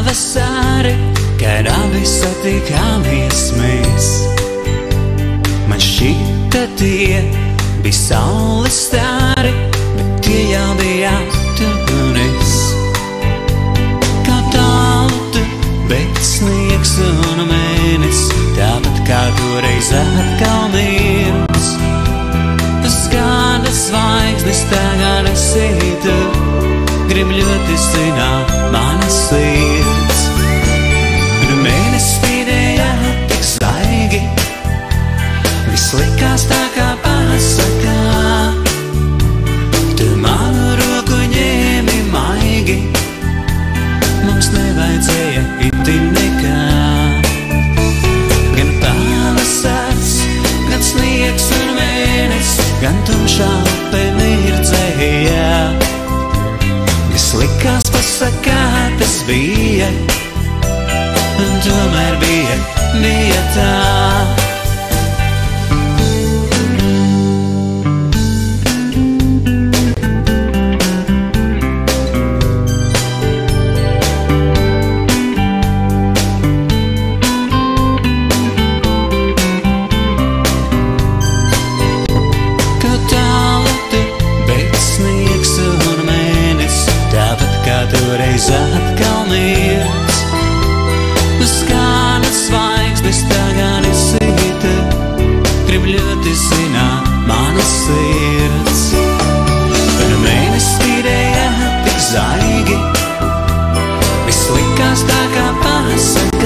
pavasari, kad abi satikāmies mēs. Man šķita tie bija saules stāri, bet tie jau bija tu un es. Kā tālu tu, bet sniegs un mēnesis, tāpat kā toreiz atkal miers. Tas kādas zvaigznes tagad esi tu, grib ļoti zināt manas sirds. Un mēnesis vidējā tik svaigi, viss likās tā kā pasakā. Tu manu roku ņēmi maigi, mums nevajadzēja itin nekā. Gan pavasars, gan sniegs un mēnesis, gan tumšā upe mirdzēja. Viss likās pasakā, tas bija, un tomēr bija tā. Toreiz atkal miers, uz kādas zvaigznes tagad esi tu, grib ļoti zināt manas sirds. Un mēnesis vidējā tik zaigi, viss likās tā kā pasaka.